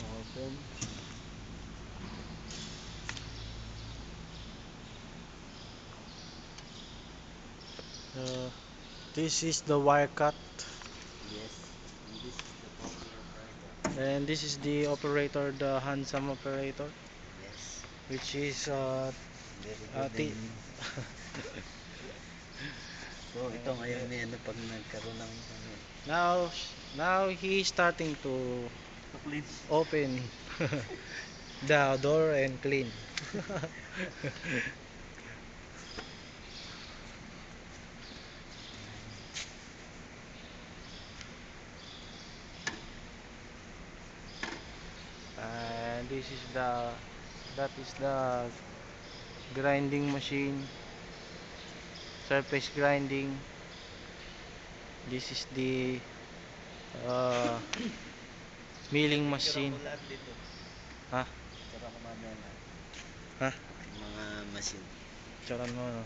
Open. This is the wire cut. Yes, and this is the power operator. And this is the operator, the handsome operator, Yes, which is very uh, good. t- So ito ngayon ni ano pag nagkaroon ng ano, now now he's starting to clean. open the door and clean. And this is that is the grinding machine, surface grinding. This is the uh, milling machine. Lahat dito. Ha? Tsara ko mamaya lahat. Ha? Mga machine. Charan mo, no?